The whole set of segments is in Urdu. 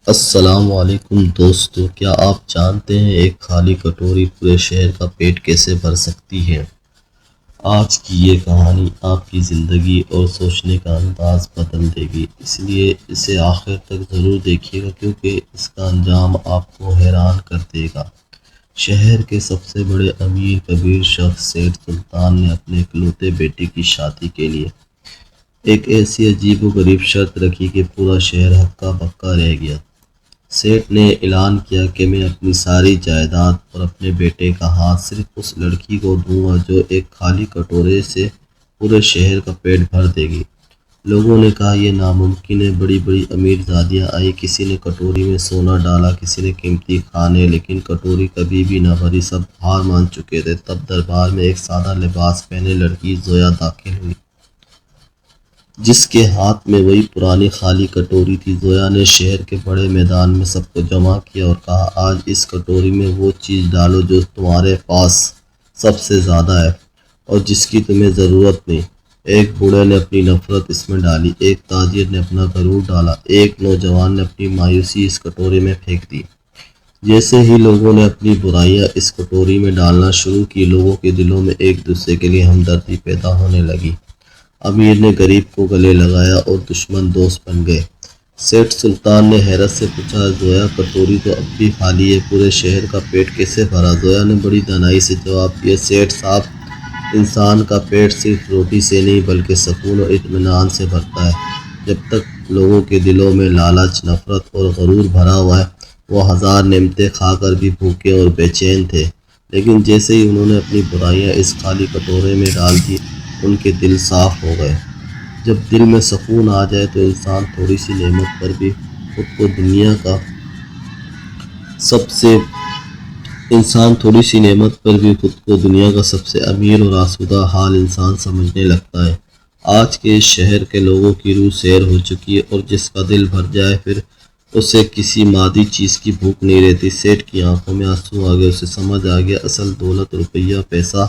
السلام علیکم دوستو، کیا آپ جانتے ہیں ایک خالی کٹوری پورے شہر کا پیٹ کیسے بھر سکتی ہے؟ آج کی یہ کہانی آپ کی زندگی اور سوچنے کا انداز بدل دے گی، اس لیے اسے آخر تک ضرور دیکھیے گا کیونکہ اس کا انجام آپ کو حیران کر دے گا۔ شہر کے سب سے بڑے امیر کبیر شخص سیٹھ سلطان نے اپنے اکلوتے بیٹے کی شادی کے لیے ایک ایسی عجیب و غریب شرط رکھی کہ پورا شہر ہکا بکا رہ گیا۔ سیٹھ نے اعلان کیا کہ میں اپنی ساری جائیداد اور اپنے بیٹے کا ہاتھ صرف اس لڑکی کو دوں گا جو ایک خالی کٹورے سے پورے شہر کا پیٹ بھر دے گی۔ لوگوں نے کہا یہ ناممکن ہے، بڑی بڑی امیر زادیاں آئی، کسی نے کٹوری میں سونا ڈالا، کسی نے قیمتی کھانے، لیکن کٹوری کبھی بھی نہ بھری، سب ہار مان چکے تھے۔ تب دربار میں ایک سادہ لباس پہنے لڑکی زویا داخل ہوئی، جس کے ہاتھ میں وہی پرانی خالی کٹوری تھی۔ زویا نے شہر کے بڑے میدان میں سب کو جمع کیا اور کہا، آج اس کٹوری میں وہ چیز ڈالو جو تمہارے پاس سب سے زیادہ ہے اور جس کی تمہیں ضرورت نہیں۔ ایک بوڑھے نے اپنی نفرت اس میں ڈالی، ایک تاجر نے اپنا غرور ڈالا، ایک نوجوان نے اپنی مایوسی اس کٹوری میں پھینک دی۔ جیسے ہی لوگوں نے اپنی برائیاں اس کٹوری میں ڈالنا شروع کی، لوگوں کے دلوں میں ایک دوسرے کے لیے ہمدردی پیدا ہونے لگی۔ امیر نے غریب کو گلے لگایا اور دشمن دوست بن گئے۔ سیٹھ سلطان نے حیرت سے پوچھا، زویا کٹوری تو اب بھی خالی ہے، پورے شہر کا پیٹ کیسے بھرا؟ زویا نے بڑی دانائی سے جواب دیا، سیٹھ صاحب، انسان کا پیٹ صرف روٹی سے نہیں بلکہ سکون اور اطمینان سے بھرتا ہے۔ جب تک لوگوں کے دلوں میں لالچ، نفرت اور غرور بھرا ہوا ہے، وہ ہزار نعمتیں کھا کر بھی بھوکے اور بے چین تھے۔ لیکن جیسے ہی انہوں نے اپنی برائیاں اس خالی کٹورے میں ڈال دی، ان کے دل صاف ہو گئے۔ جب دل میں سکون آ جائے تو انسان تھوڑی سی نعمت پر بھی خود کو دنیا کا سب سے امیر اور آسودہ حال انسان سمجھنے لگتا ہے۔ آج کے اس شہر کے لوگوں کی روح سیر ہو چکی ہے اور جس کا دل بھر جائے پھر اسے کسی مادی چیز کی بھوک نہیں رہتی۔ سیٹھ کی آنکھوں میں آنسو آ گئے، اسے سمجھ آ گیا اصل دولت روپیہ پیسہ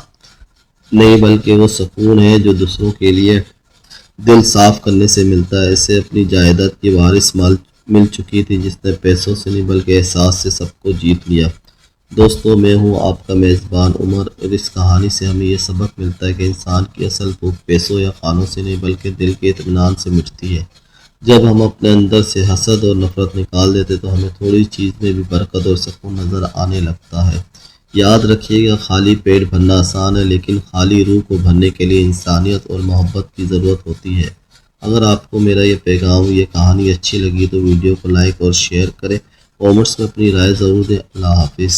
نہیں بلکہ وہ سکون ہے جو دوسروں کے لیے دل صاف کرنے سے ملتا ہے۔ اسے اپنی جائیداد کی وارث مل چکی تھی جس نے پیسوں سے نہیں بلکہ احساس سے سب کو جیت لیا۔ دوستو، میں ہوں آپ کا میزبان عمر، اور اس کہانی سے ہمیں یہ سبق ملتا ہے کہ انسان کی اصل بھوک پیسوں یا خانوں سے نہیں بلکہ دل کے اطمینان سے مٹتی ہے۔ جب ہم اپنے اندر سے حسد اور نفرت نکال دیتے تو ہمیں تھوڑی چیز میں بھی برکت اور سکون نظر آنے لگتا ہے۔ یاد رکھیے گا، خالی پیٹ بھرنا آسان ہے لیکن خالی روح کو بھرنے کے لیے انسانیت اور محبت کی ضرورت ہوتی ہے۔ اگر آپ کو میرا یہ پیغام، یہ کہانی اچھی لگی تو ویڈیو کو لائک اور شیئر کریں، کامنٹس میں اپنی رائے ضرور دیں۔ اللہ حافظ۔